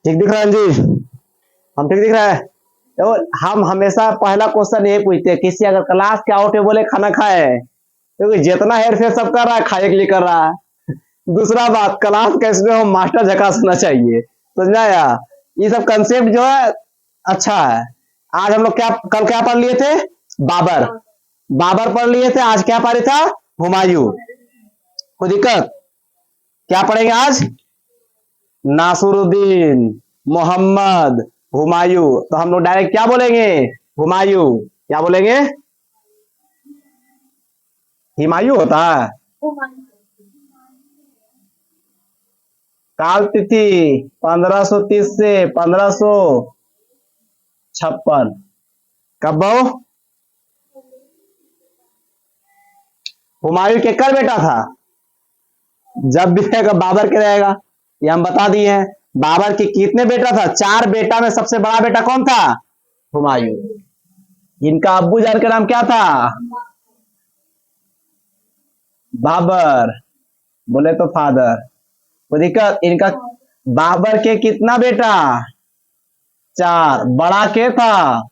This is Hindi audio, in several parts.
ठीक दिख रहा है जी? हम ठीक दिख रहा है? तो हम हमेशा पहला क्वेश्चन ये पूछते हैं, किसी अगर क्लास के आउट है बोले खाना खाए, क्योंकि जितना हेर फेर सब कर रहा है खाए के लिए कर रहा है। दूसरा बात, क्लास कैसे हो मास्टर झकास होना चाहिए, समझ आया? ये सब कंसेप्ट जो है अच्छा है। आज हम लोग क्या कल क्या पढ़ लिए थे? बाबर। बाबर पढ़ लिए थे, आज क्या पढ़े था? हुमायूं। कोई दिक्कत? क्या पढ़ेंगे आज? नासुरुद्दीन, मोहम्मद, हुमायूं। तो हम लोग डायरेक्ट क्या बोलेंगे? हुमायूं। क्या बोलेंगे? हुमायूं होता है। काल तिथि 1530 से 1556। कब बहु? हुमायूं के कर बेटा था? जब भी रहेगा बाबर के रहेगा, ये हम बता दिए हैं। बाबर के कितने बेटा था? 4 बेटा में सबसे बड़ा बेटा कौन था? हुमायूं। इनका अब्बू जान का नाम क्या था? बाबर। बोले तो फादर। कोई दिक्कत? इनका बाबर के कितना बेटा? 4। बड़ा के था?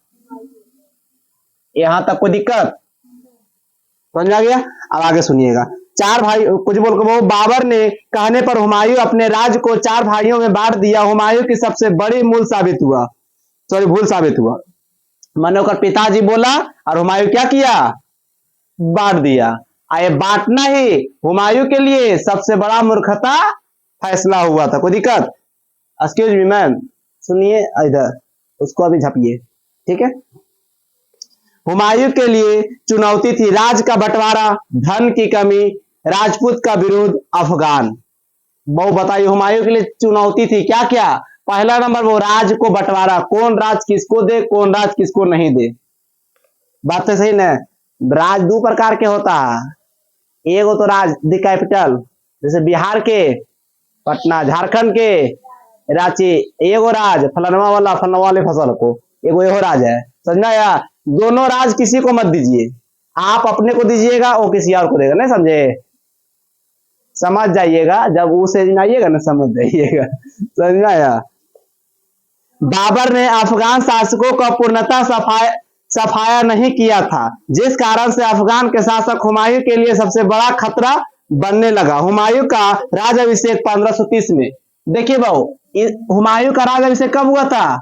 यहां तक कोई दिक्कत? समझ में आ गया? अब आगे सुनिएगा। 4 भाई कुछ बोल वो बाबर ने कहने पर हुमायूं अपने राज्य को 4 भाइयों में बांट दिया। हुमायूं की सबसे बड़ी मूल साबित हुआ, सॉरी भूल साबित हुआ। मैंने ओकर पिताजी बोला और हुमायूं क्या किया? बांट दिया। ये बांटना ही हुमायूं के लिए सबसे बड़ा मूर्खता फैसला हुआ था। कोई दिक्कत? एक्सक्यूज मी मैम, सुनिए इधर, उसको अभी झपिए, ठीक है? हुमायूं के लिए चुनौती थी राज का बंटवारा, धन की कमी, राजपूत का विरोध, अफगान। बहु बताइए, हुमायूं के लिए चुनौती थी क्या क्या? पहला नंबर वो राज को बंटवारा, कौन राज किसको दे, कौन राज किसको नहीं दे। बात तो सही ना? राज 2 प्रकार के होता है। एगो तो राज दी कैपिटल, जैसे बिहार के पटना, झारखंड के रांची। एगो राज फलनवा वाला फलनवा वाले फसल को, एगो एगो राज है। समझना? या दोनों राज किसी को मत दीजिए, आप अपने को दीजिएगा, वो किसी और को देगा। नहीं समझे? समझ जाइएगा, जब वो से आइएगा ना समझ जाइएगा। समझ में आया? बाबर ने अफगान शासकों का पूर्णतः सफाया नहीं किया था, जिस कारण से अफगान के शासक हुमायूं के लिए सबसे बड़ा खतरा बनने लगा। हुमायूं का राजाभिषेक 1530 में। देखिए भाऊ, हुमायूं का राजाभिषेक कब हुआ था?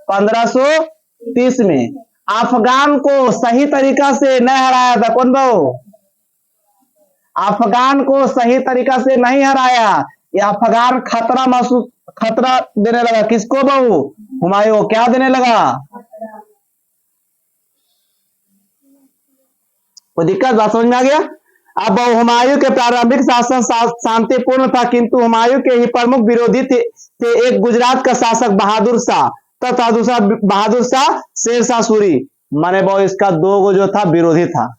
1530 में। अफगान को सही तरीका से नहीं हराया था। कौन भाऊ? अफगान को सही तरीका से नहीं हराया। ये अफगान खतरा देने लगा। किसको भाऊ? हुमायूं को। क्या देने लगा? कोई दिक्कत? बात समझ में आ गया? अब हुमायूं के प्रारंभिक शासन शांतिपूर्ण था, किंतु हुमायूं के ही प्रमुख विरोधी थे एक गुजरात का शासक बहादुर शाह तथा दूसरा बहादुर शाह शेरशाह सूरी। माने बहु इसका 2 गो जो था विरोधी था,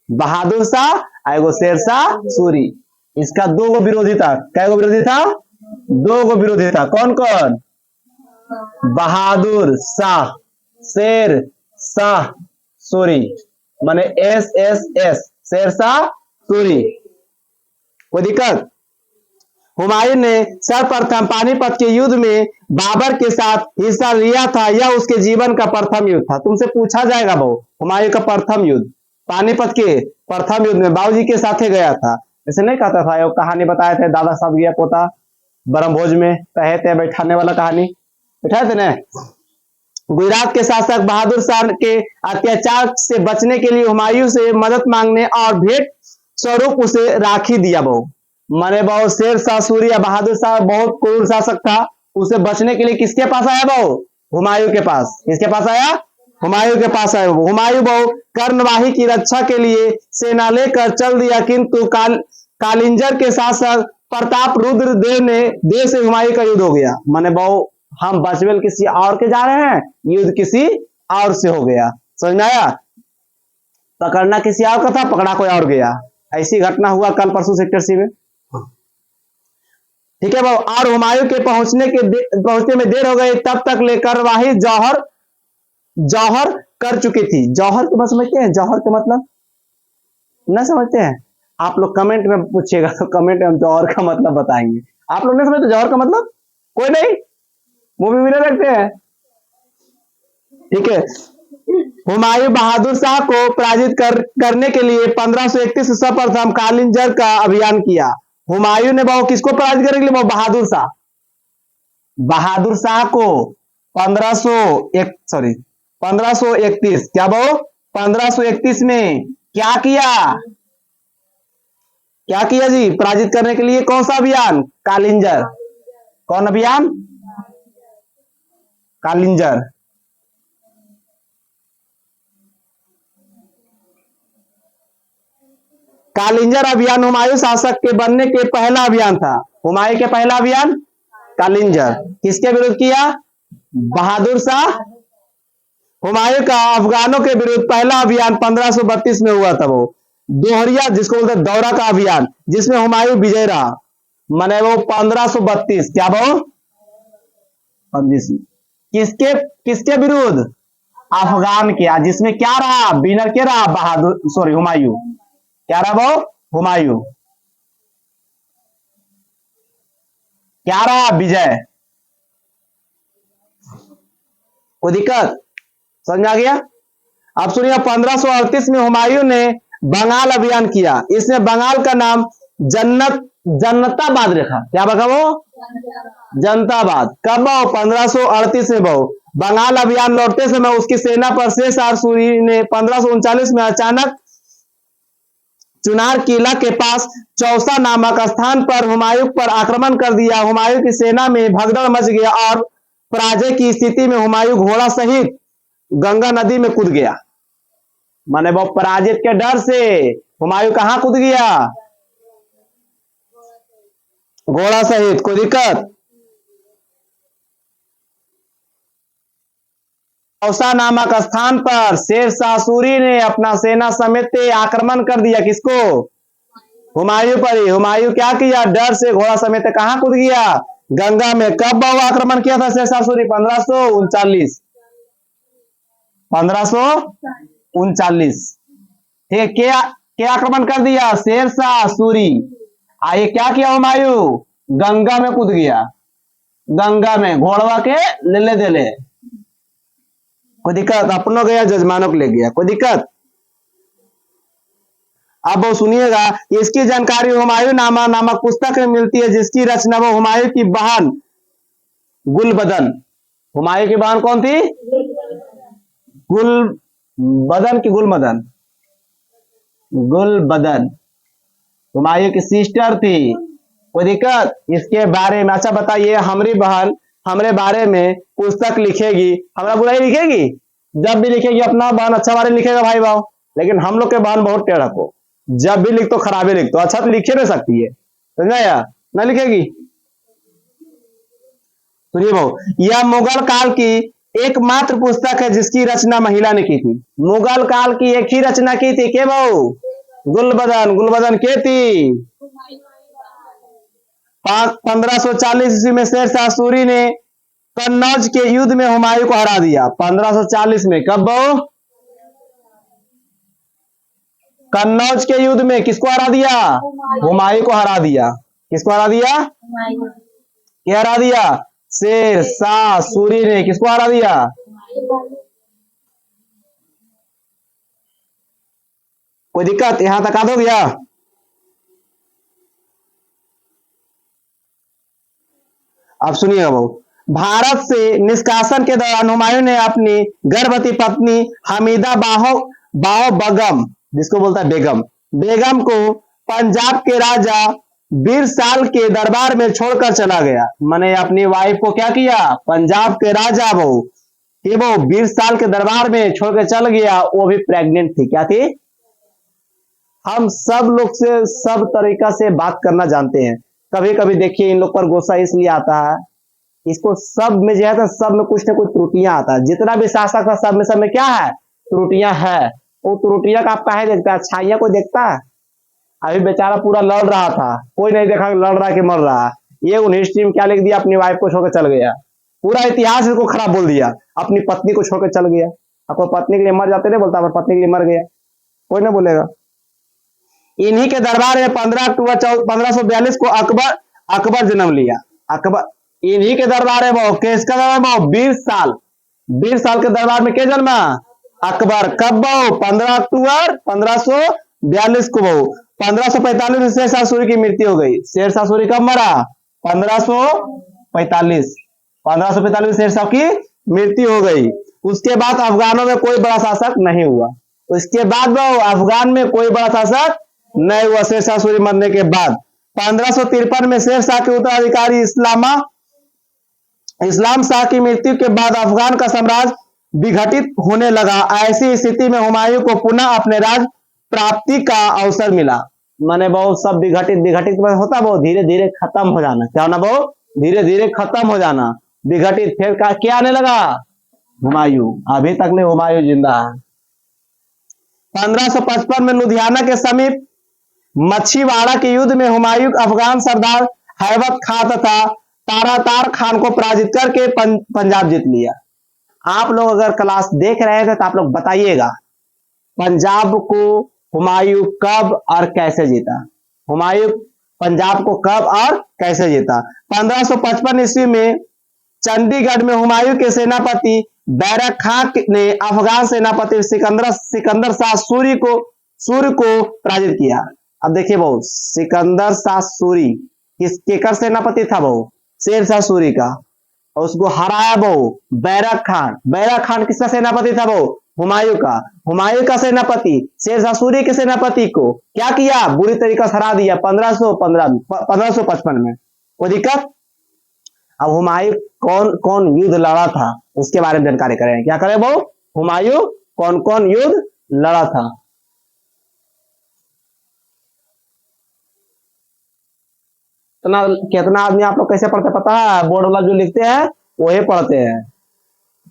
बहादुर शाह एगो शेरशाह सूरी। इसका 2 गो विरोधी था। कै गो विरोधी था? 2 गो विरोधी था। कौन कौन? बहादुर शाह, शेर शाह सूरी, माने SSS, शेरशाह सूरी। कोई दिक्कत? हुमायूं ने सर्वप्रथम पानीपत के युद्ध में बाबर के साथ हिस्सा लिया था। यह उसके जीवन का प्रथम युद्ध था। तुमसे पूछा जाएगा बहु, हुमायूं का प्रथम युद्ध पानीपत के प्रथम युद्ध में बाबूजी के साथ गया था। जैसे नहीं कहता था, कहानी बताए थे, दादा साहब गया पोता ब्रह्मभोज में कहे थे, बैठाने वाला कहानी बैठाए थे ना। गुजरात के शासक बहादुर शाह के अत्याचार से बचने के लिए हुमायूं से मदद मांगने और भेंट स्वरूप उसे राखी दिया। बहु माने बहु शेर शाह सूरी या बहादुर शाह बहुत क्रूर शासक था, उसे बचने के लिए किसके पास आया? बहु हुमायूं के पास। किसके पास आया? हुमायूं के पास आया। हुमायूं बहु कर्णवाही की रक्षा के लिए सेना लेकर चल दिया, किंतु कालिंजर के शासक प्रताप रुद्र देव से हुमायूं का युद्ध हो गया। माने बहु हम बचवेल किसी और के जा रहे हैं, युद्ध किसी और से हो गया। समझ में आया? पकड़ना किसी और का था, पकड़ा कोई और गया। ऐसी घटना हुआ कल परसों सेक्टर सी में। ठीक है भाई। और हुमायूं के पहुंचने में देर हो गई, तब तक लेकर वाही जौहर कर चुकी थी। जौहर के मतलब समझते हैं? जौहर का मतलब ना समझते हैं? आप लोग कमेंट में पूछिएगा, तो कमेंट में हम जौहर का मतलब बताएंगे। आप लोग नहीं समझते जौहर का मतलब? कोई नहीं? मूवी भी नहीं देखते हैं, ठीक है। हुमायूं बहादुर शाह को पराजित करने के लिए 1531 में सर्वप्रथम कालिंजर का अभियान किया। हुमायूं ने बहु किसको पराजित करने के लिए, बहादुर शाह को 1531 क्या बहु 1531 में क्या किया जी, पराजित करने के लिए कौन सा अभियान, कालिंजर। कौन अभियान, कालिंजर। कालिंजर अभियान हुमायूं शासक के बनने के पहला अभियान था। हुमायूं के पहला अभियान कालिंजर, किसके विरुद्ध किया, बहादुर शाह। हुमायूं का अफगानों के विरुद्ध पहला अभियान 1532 में हुआ था, वो दोहरिया जिसको बोलते हैं दौरा का अभियान, जिसमें हुमायूं विजय रहा। माने वो 1532 क्या वो 25 किसके किसके विरुद्ध, अफगान के, जिसमें क्या रहा, विनर के रहा बहादुर, सॉरी हुमायूं, क्या रहा वो, हुमायूं क्या रहा, विजय। कोई दिक्कत, समझ आ गया। अब सुनिए 1538 में हुमायूं ने बंगाल अभियान किया। इसने बंगाल का नाम जनताबाद रखा, क्या रखा वो, जनताबाद। कब बहु 1538 में बहु बंगाल अभियान लौटते समय उसकी सेना पर शेर शाह सूरी ने 1539 में अचानक चुनार किला के पास चौसा नामक स्थान पर हुमायूं पर आक्रमण कर दिया। हुमायूं की सेना में भगदड़ मच गया और पराजय की स्थिति में हुमायूं घोड़ा सहित गंगा नदी में कूद गया। माने वो पराजित के डर से हुमायूं कहां कूद गया, घोड़ा सहित। कोई दिक्कत, चौसा नामक स्थान पर शेर शाह सूरी ने अपना सेना समेत आक्रमण कर दिया, किसको, हुमायूं पर ही। हुमायूं क्या किया, डर से घोड़ा समेत कहां कूद गया, गंगा में। कब बहु आक्रमण किया था शेर शाह सूरी, 1539 ठीक, क्या आक्रमण कर दिया, शेर शाह सूरी। आइए क्या किया हुमायूं, गंगा में कूद गया, गंगा में घोड़वा के ले दे ले। कोई दिक्कत, अपनों गया जजमानों को ले गया, कोई दिक्कत। अब वो सुनिएगा, इसकी जानकारी हुमायूं नामा नामक पुस्तक में मिलती है, जिसकी रचना वो हुमायूं की बहन गुलबदन। हुमायूं की बहन कौन थी, गुलबदन की गुलमदन, गुलबदन हुमायूं की सिस्टर थी। कोई दिक्कत, इसके बारे में अच्छा बताइए, हमारी बहन हमारे बारे में पुस्तक लिखेगी, हमारा बुराई लिखेगी, जब भी लिखेगी अपना बहन अच्छा बारे लिखेगा भाई भाव, लेकिन हम लोग के बहन बहुत टेढ़ा को, जब भी लिख तो खराबे लिख तो, अच्छा तो लिखे नहीं सकती है, समझा या ना, लिखेगी। सुनिए भाव, यह मुगल काल की एकमात्र पुस्तक है जिसकी रचना महिला ने की थी। मुगल काल की एक ही रचना की थी, के भाव, गुलबदन। गुलबदन के थी 1540 ईस्वी में शेर शाह सूरी ने कन्नौज के युद्ध में हुमायूं को हरा दिया। 1540 में, कब बहु, कन्नौज के युद्ध में किसको हरा दिया, हुमायूं को हरा दिया। किसको हरा दिया, क्या हरा दिया, शेर शाह सूरी ने किसको हरा दिया। कोई दिक्कत, यहां तक आ दो गया। अब सुनिएगा बहु, भारत से निष्कासन के दौरान हुमायूं ने अपनी गर्भवती पत्नी हमीदा बाहो बेगम, जिसको बोलता है बेगम, बेगम को पंजाब के राजा बीरसाल के दरबार में छोड़कर चला गया। मैंने अपनी वाइफ को क्या किया, पंजाब के राजा वो बीरसाल के दरबार में छोड़कर चल गया, वो भी प्रेग्नेंट थी। क्या थी, हम सब लोग से सब तरीका से बात करना जानते हैं, कभी कभी देखिए इन लोग पर गुस्सा इसलिए आता है, इसको सब में जो है तो सब में कुछ ना कुछ त्रुटियां आता है, जितना भी शासक है सब में क्या है, त्रुटियां है। वो त्रुटियां का आप काहे देखता है, अच्छाइयां को देखता है। अभी बेचारा पूरा लड़ रहा था, कोई नहीं देखा लड़ रहा कि मर रहा, ये उन हिस्ट्री में क्या लिख दिया, अपनी वाइफ को छोड़कर चल गया, पूरा इतिहास इसको खराब बोल दिया, अपनी पत्नी को छोड़कर चल गया। आपको पत्नी के लिए मर जाते नहीं बोलता, पर पत्नी के लिए मर गया, कोई ना बोलेगा। इन्हीं के दरबार में 15 अक्टूबर 1542 को अकबर जन्म लिया। अकबर इन्हीं के दरबार है वो, किसका दरबार वो? 20 साल, 20 साल के दरबार में क्या जन्मा? अकबर। कब बहु? 15 अक्टूबर 1542 को बहु। 1545 में शेरशाह सूरी की मृत्यु हो गई। शेरशाह सूरी कब मरा? 1545। 1545 में शेरशाह की मृत्यु हो गई। उसके बाद अफगानों में कोई बड़ा शासक नहीं हुआ। उसके बाद बहु अफगान में कोई बड़ा शासक नहीं हुआ शेरशाह सूरी मरने के बाद। 1553 में शेरशाह के उत्तराधिकारी इस्लाम शाह की मृत्यु के बाद अफगान का साम्राज्य विघटित होने लगा। ऐसी स्थिति में हुमायूं को पुनः अपने राज प्राप्ति का अवसर मिला। माने बहुत सब विघटित विघटित में होता, बहुत धीरे धीरे खत्म हो जाना। क्या होना? बहुत धीरे धीरे खत्म हो जाना, विघटित। फिर क्या आने लगा? हुमायूं। अभी तक में हुमायूं जिंदा है। 1555 में लुधियाना के समीप मच्छीवाड़ा के युद्ध में हुमायूं अफगान सरदार हैबत खां तथा तारातार खान को पराजित करके पंजाब जीत लिया। आप लोग अगर क्लास देख रहे थे तो आप लोग बताइएगा, पंजाब को हुमायूं कब और कैसे जीता? हुमायूं पंजाब को कब और कैसे जीता? 1555 ईस्वी में चंडीगढ़ में हुमायूं के सेनापति बैरक खां ने अफगान सेनापति सिकंदर शाह सूरी को पराजित किया। अब देखिए बहु, सिकंदर शाह सूरी किस केकर सेनापति था बहु? शेरशाह सूरी का। और उसको हराया बहु बैरक खान। बैरक खान किसका सेनापति था बहु? हुमायूं का। हुमायूं का सेनापति शेरशाह सूरी के सेनापति को क्या किया? बुरी तरीके से हरा दिया 1555 में। वो दिक्कत। अब हुमायूं कौन कौन युद्ध लड़ा था उसके बारे में जानकारी करें। क्या करें बहु? हुमायूं कौन कौन युद्ध लड़ा था। इतना कितना आदमी आप लोग कैसे पढ़ते पता है? बोर्ड वाला जो लिखते हैं वही पढ़ते हैं।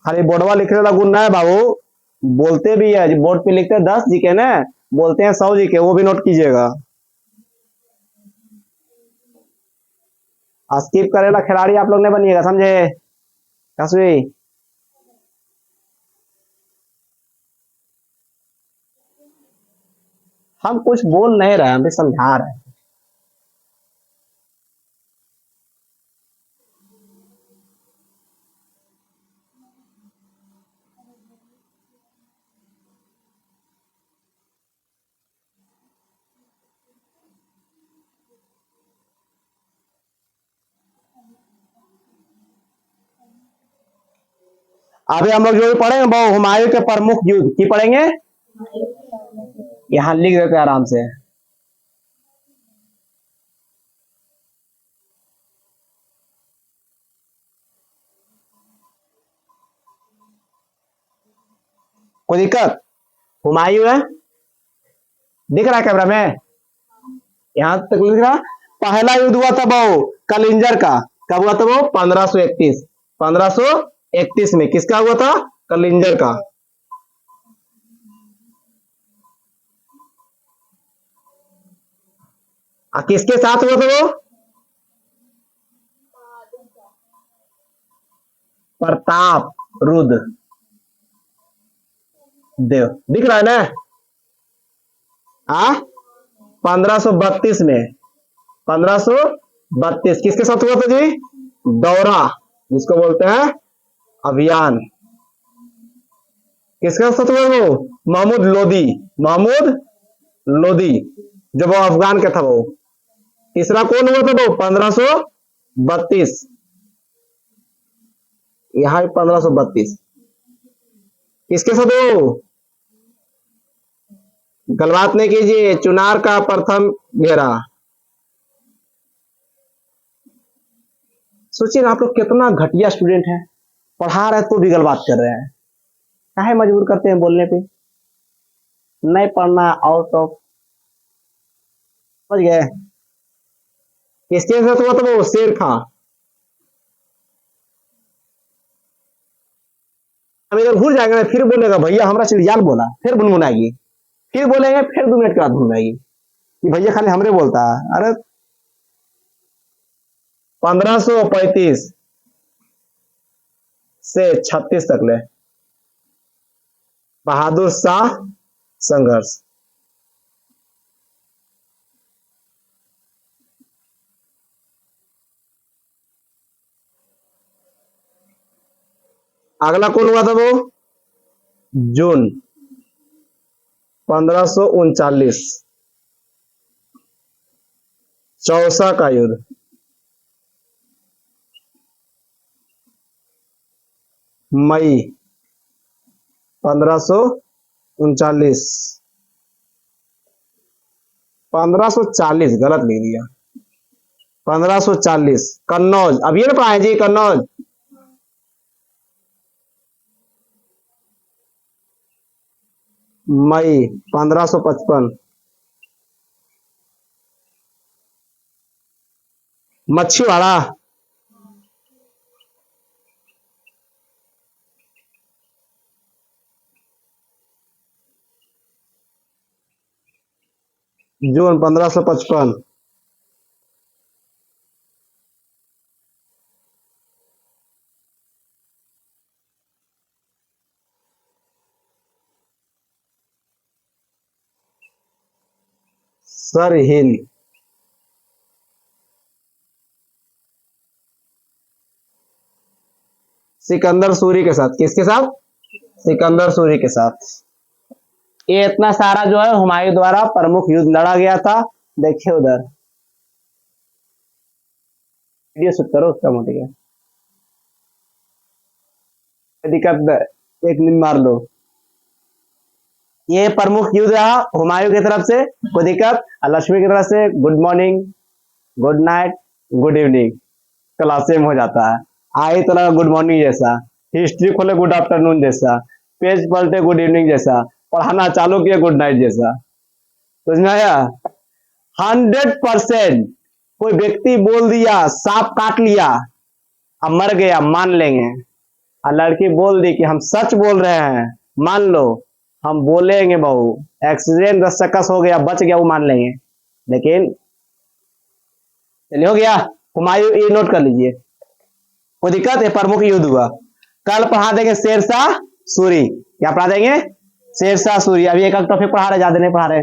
खाली बोर्डवा लिखने वाला गुण ना है बाबू, बोलते भी है। बोर्ड पे लिखते हैं 10 जीके ना, बोलते हैं 100 जीके, वो भी नोट कीजिएगा। स्किप करेला खिलाड़ी आप लोग नहीं बनिएगा, समझे? कसवी हम कुछ बोल नहीं रहे, हम भी समझा रहे हैं। अभी हम लोग जो भी पढ़ेंगे वो हुमायूं के प्रमुख युद्ध की पढ़ेंगे। यहाँ लिख देते हैं आराम से। कोई दिक्कत? हुमायूं है, दिख रहा है कैमरा में? यहां तक लिख रहा। पहला युद्ध हुआ था वो कलिंजर का। कब हुआ था वो? 1531। 1531 में किसका हुआ था? कलिंजर का। किसके साथ हुआ था वो? प्रताप रुद्र देव। दिख रहा है ना? 1532 में। 1532 किसके साथ हुआ था जी? दौरा, जिसको बोलते हैं अभियान। किसके साथ हुआ वो? महमूद लोदी। महमूद लोदी जब वो अफगान का था वो। तीसरा कौन हुआ था वो? 1532। यहाँ 1532 किसके साथ हो? गलबात नहीं कीजिए। चुनार का प्रथम घेरा। सोचिए आप लोग कितना घटिया स्टूडेंट है, पढ़ा रहे तो भी गलबात कर रहे हैं। काहे मजबूर करते हैं बोलने पे? नहीं पढ़ना, आउट ऑफ। समझ गए? किसके साथ हुआ था वो? शेर खां। हम इधर घूर जाएंगे ना, फिर बोलेगा भैया हमारा चिड़ियाल बोला, फिर बुनबुनाएगी। फिर बोलेंगे, फिर 2 मिनट के बाद बुनबुनाएगी कि भैया खाली हमरे बोलता है। अरे 1535 से 36 तक ले बहादुर शाह संघर्ष। अगला कौन हुआ था वो? जून 1539, चौसा का युद्ध। मई 1539, 1540 गलत लिख दिया, 1540 कन्नौज। अब ये ना पढ़ाए जी कन्नौज। मई 1555 मच्छीवाड़ा। जून 1555। सरहिंद। सिकंदर सूरी के साथ। किसके साथ? सिकंदर सूरी के साथ। ये इतना सारा जो है हुमायूं द्वारा प्रमुख युद्ध लड़ा गया था। देखिए उधर वीडियो शूट करो उसका मोटी है दिक्कत, एक मिनट मार लो। ये प्रमुख युद्ध रहा हुमायूं की तरफ से, कोई दिक्कत? लक्ष्मी की तरफ से good morning, good night, good evening, class same हो जाता है। आई तो लगा गुड मॉर्निंग जैसा, हिस्ट्री खोले गुड आफ्टरनून जैसा, पेज पलटे गुड इवनिंग जैसा, पढ़ाना चालू किया गुड नाइट जैसा। समझ में आया? 100% कोई व्यक्ति बोल दिया सांप काट लिया, अब मर गया मान लेंगे, और लड़की बोल दी कि हम सच बोल रहे हैं, मान लो, हम बोलेंगे बहू एक्सीडेंट 10 चक्कस हो गया बच गया वो मान लेंगे। लेकिन चलिए हो गया। हुमायूं ये नोट कर लीजिए, कोई दिक्कत है? प्रमुख युद्ध हुआ। कल पढ़ा देंगे शेरशाह सूरी। क्या पढ़ा देंगे? शेरशाह सूरी। अभी एक टॉपिक पढ़ा रहे, ज्यादा नहीं पढ़ा रहे।